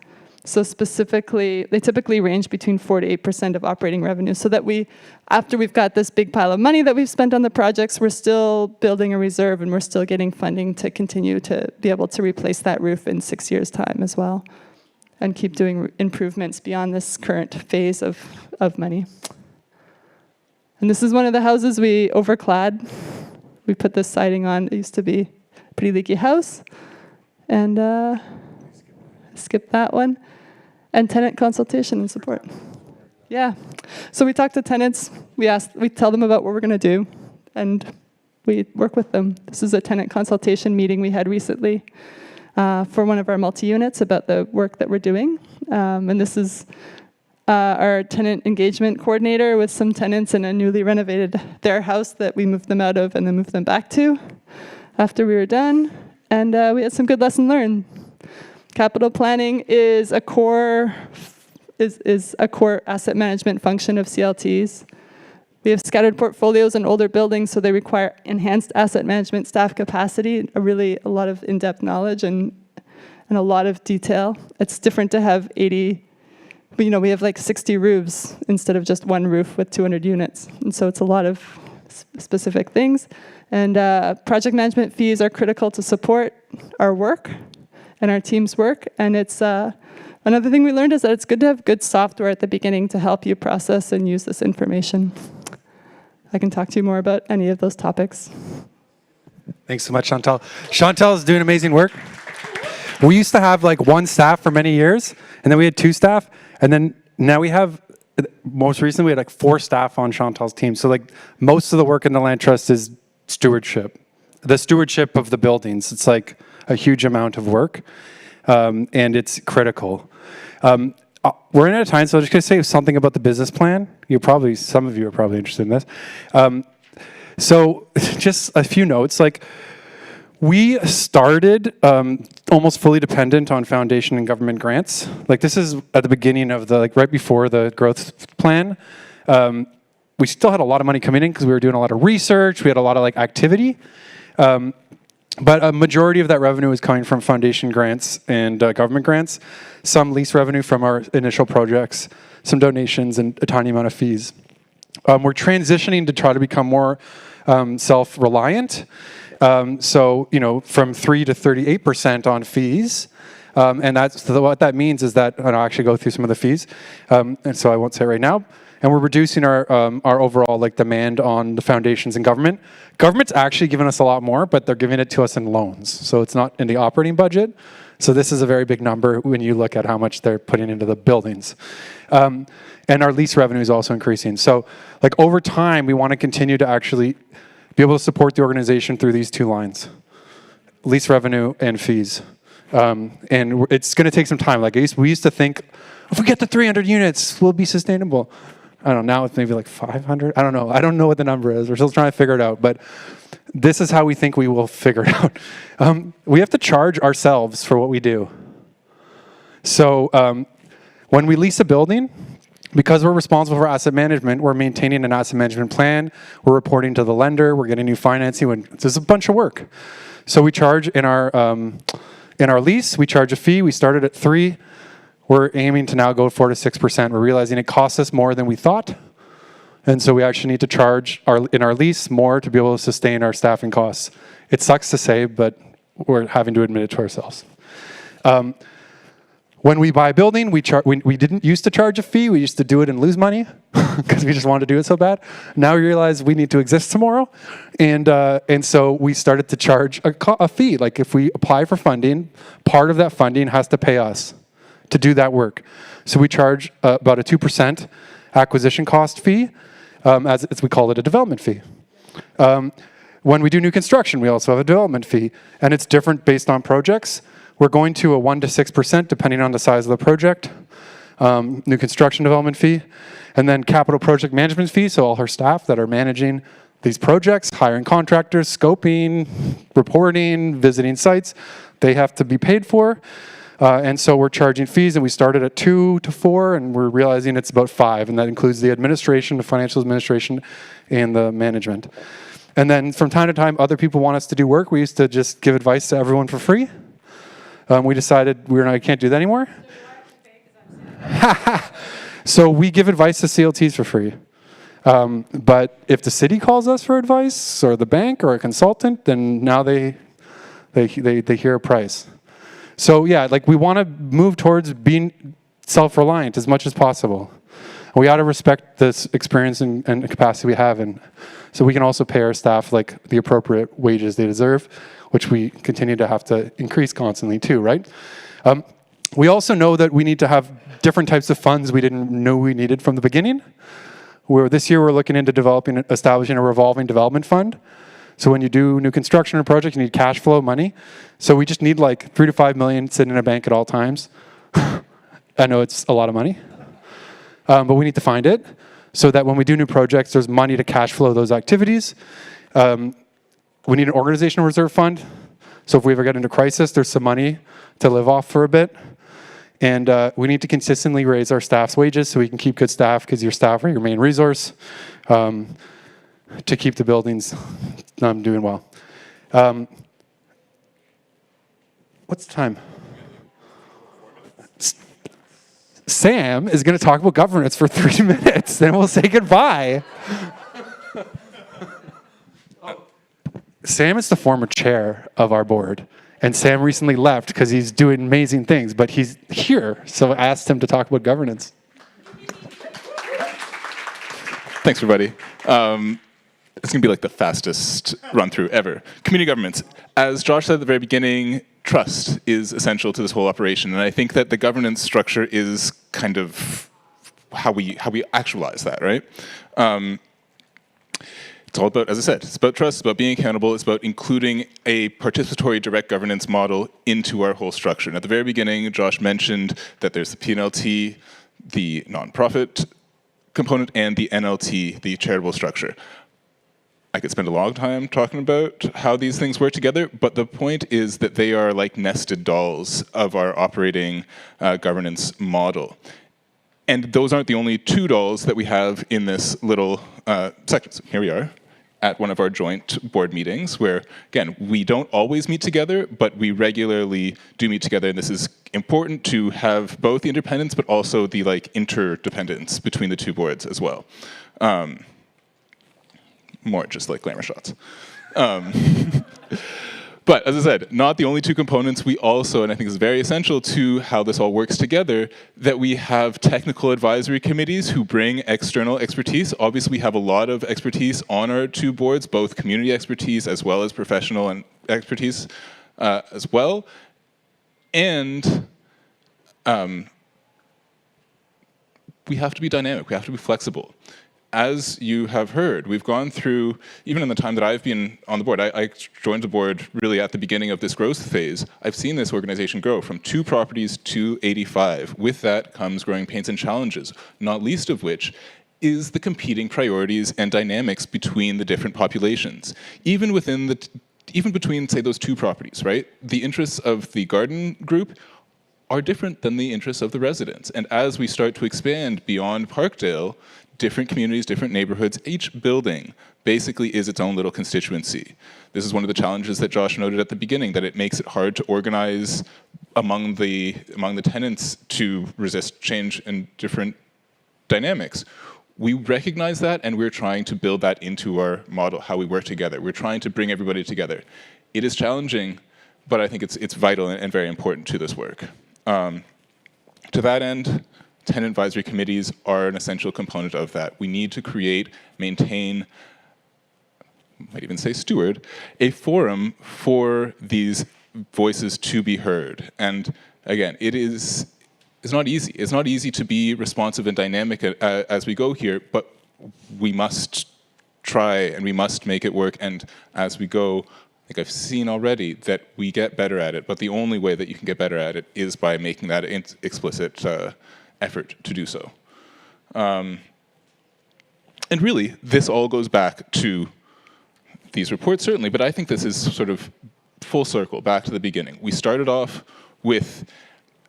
So specifically, they typically range between 4 to 8% of operating revenue, so that after we've got this big pile of money that we've spent on the projects, we're still building a reserve and we're still getting funding to continue to be able to replace that roof in 6 years' time as well, and keep doing improvements beyond this current phase of money. And this is one of the houses we overclad. We put this siding on. It used to be a pretty leaky house. And skip that one. And tenant consultation and support. Yeah. So we talk to tenants. We tell them about what we're going to do. And we work with them. This is a tenant consultation meeting we had recently for one of our multi-units about the work that we're doing. And this is our tenant engagement coordinator with some tenants in a newly renovated their house that we moved them out of and then moved them back to after we were done. And we had some good lesson learned. Capital planning is a core asset management function of CLTs. We have scattered portfolios and older buildings, so they require enhanced asset management staff capacity, a lot of in-depth knowledge and a lot of detail. It's different to have 80. We have like 60 roofs instead of just one roof with 200 units. And so it's a lot of specific things. And project management fees are critical to support our work and our team's work. And it's another thing we learned is that it's good to have good software at the beginning to help you process and use this information. I can talk to you more about any of those topics. Thanks so much, Chantal. Chantal is doing amazing work. We used to have like one staff for many years, and then we had 2 staff, and then now we have, most recently we had like 4 staff on Chantal's team. So like most of the work in the land trust is stewardship. The stewardship of the buildings. It's like a huge amount of work, and it's critical. We're in a time, so I'm just going to say something about the business plan. Some of you are probably interested in this. So just a few notes. Like, we started almost fully dependent on foundation and government grants. Like, this is at the beginning of right before the growth plan. We still had a lot of money coming in because we were doing a lot of research. We had a lot of activity. But a majority of that revenue is coming from foundation grants and government grants, some lease revenue from our initial projects, some donations, and a tiny amount of fees. We're transitioning to try to become more self-reliant. So, from 3 to 38% on fees. And what that means is that, and I'll actually go through some of the fees, and so I won't say it right now. And we're reducing our overall demand on the foundations and government. Government's actually giving us a lot more, but they're giving it to us in loans. So it's not in the operating budget. So this is a very big number when you look at how much they're putting into the buildings. And our lease revenue is also increasing. So over time, we want to continue to actually be able to support the organization through these 2 lines: lease revenue and fees. And it's going to take some time. We used to think, if we get to 300 units, we'll be sustainable. I don't know, now it's maybe 500. I don't know. I don't know what the number is. We're still trying to figure it out. But this is how we think we will figure it out. We have to charge ourselves for what we do. So when we lease a building, because we're responsible for asset management, we're maintaining an asset management plan, we're reporting to the lender, we're getting new financing. There's a bunch of work. So we charge in our lease, we charge a fee. We started at 3. We're aiming to now go 4 to 6%. We're realizing it costs us more than we thought. And so we actually need to charge in our lease more to be able to sustain our staffing costs. It sucks to say, but we're having to admit it to ourselves. When we buy a building, we didn't used to charge a fee. We used to do it and lose money because we just wanted to do it so bad. Now we realize we need to exist tomorrow. And so we started to charge a fee. If we apply for funding, part of that funding has to pay us to do that work. So we charge about a 2% acquisition cost fee, as we call it a development fee. When we do new construction, we also have a development fee, and it's different based on projects. We're going to a 1 to 6% depending on the size of the project, new construction development fee, and then capital project management fee, so all our staff that are managing these projects, hiring contractors, scoping, reporting, visiting sites, they have to be paid for. And so we're charging fees, and we started at 2 to 4, and we're realizing it's about 5, and that includes the administration, the financial administration, and the management. And then from time to time, other people want us to do work. We used to just give advice to everyone for free. We decided we can't do that anymore. So we give advice to CLTs for free. But if the city calls us for advice, or the bank, or a consultant, then now they hear a price. So yeah, like we want to move towards being self-reliant as much as possible. We ought to respect this experience and capacity we have, and so we can also pay our staff like the appropriate wages they deserve, which we continue to have to increase constantly too, right? We also know that we need to have different types of funds we didn't know we needed from the beginning. This year we're looking into establishing a revolving development fund. So when you do new construction or project, you need cash flow money. So we just need like 3 to 5 million sitting in a bank at all times. I know it's a lot of money, but we need to find it so that when we do new projects, there's money to cash flow those activities. We need an organizational reserve fund. So if we ever get into crisis, there's some money to live off for a bit. And we need to consistently raise our staff's wages so we can keep good staff, because your staff are your main resource to keep the buildings doing well. What's the time? Sam is going to talk about governance for 3 minutes, then we'll say goodbye. Sam is the former chair of our board, and Sam recently left because he's doing amazing things, but he's here, so I asked him to talk about governance. Thanks, everybody. It's going to be like the fastest run-through ever. Community governments. As Josh said at the very beginning, trust is essential to this whole operation, and I think that the governance structure is kind of how we actualize that, right? It's all about, as I said, it's about trust, it's about being accountable, it's about including a participatory direct governance model into our whole structure. And at the very beginning, Josh mentioned that there's the PNLT, the nonprofit component, and the NLT, the charitable structure. I could spend a long time talking about how these things work together, but the point is that they are like nested dolls of our operating governance model. And those aren't the only 2 dolls that we have in this little section. So here we are at one of our joint board meetings where, again, we don't always meet together, but we regularly do meet together. And this is important to have both the independence, but also the like interdependence between the 2 boards as well. More just like glamour shots. But as I said, not the only 2 components. We also, and I think it's very essential to how this all works together, that we have technical advisory committees who bring external expertise. Obviously, we have a lot of expertise on our 2 boards, both community expertise as well as professional and expertise as well. And we have to be dynamic. We have to be flexible. As you have heard, we've gone through, even in the time that I've been on the board, I joined the board really at the beginning of this growth phase. I've seen this organization grow from 2 properties to 85. With that comes growing pains and challenges, not least of which is the competing priorities and dynamics between the different populations. Even between, say, those 2 properties, right? The interests of the garden group are different than the interests of the residents. And as we start to expand beyond Parkdale, different communities, different neighborhoods, each building basically is its own little constituency. This is one of the challenges that Josh noted at the beginning, that it makes it hard to organize among the tenants to resist change and different dynamics. We recognize that, and we're trying to build that into our model, how we work together. We're trying to bring everybody together. It is challenging, but I think it's vital and very important to this work. To that end, tenant advisory committees are an essential component of that. We need to create, maintain, might even say steward, a forum for these voices to be heard. And again, it's not easy. It's not easy to be responsive and dynamic as we go here, but we must try and we must make it work. And as we go, like I've seen already, that we get better at it. But the only way that you can get better at it is by making that explicit effort to do so. And really, this all goes back to these reports, certainly, but I think this is sort of full circle, back to the beginning. We started off with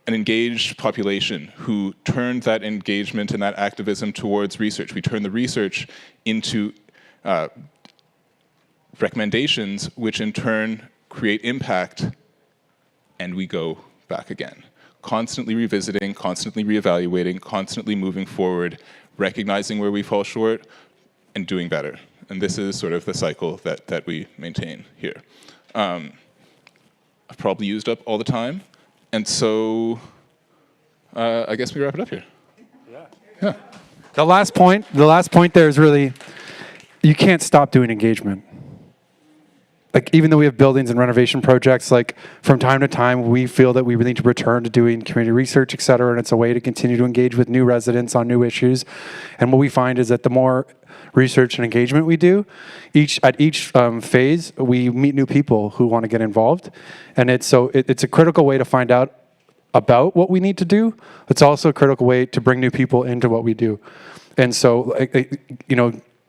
an engaged population who turned that engagement and that activism towards research. We turned the research into recommendations, which in turn create impact, and we go back again. Constantly revisiting, constantly reevaluating, constantly moving forward, recognizing where we fall short, and doing better. And this is sort of the cycle that we maintain here. I've probably used up all the time, and so I guess we wrap it up here. Yeah. The last point there is really, you can't stop doing engagement. Like, even though we have buildings and renovation projects, like, from time to time, we feel that we need to return to doing community research, et cetera, and it's a way to continue to engage with new residents on new issues. And what we find is that the more research and engagement we do, at each phase, we meet new people who want to get involved. And it's a critical way to find out about what we need to do. It's also a critical way to bring new people into what we do. And so,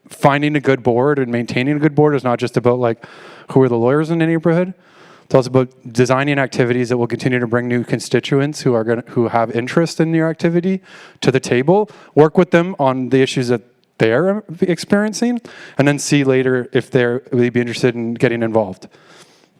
finding a good board and maintaining a good board is not just about, like, who are the lawyers in the neighborhood. It's also about designing activities that will continue to bring new constituents who have interest in your activity to the table, work with them on the issues that they're experiencing, and then see later if they'd be interested in getting involved.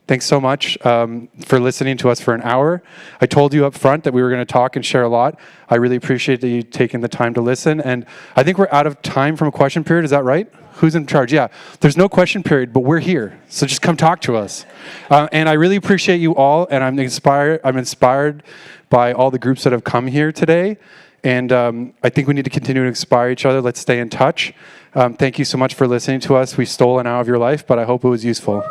Thanks so much for listening to us for an hour. I told you up front that we were going to talk and share a lot. I really appreciate that you taking the time to listen. And I think we're out of time from a question period. Is that right? Who's in charge? Yeah. There's no question period, but we're here. So just come talk to us. And I really appreciate you all. And I'm inspired by all the groups that have come here today. And I think we need to continue to inspire each other. Let's stay in touch. Thank you so much for listening to us. We stole an hour of your life, but I hope it was useful.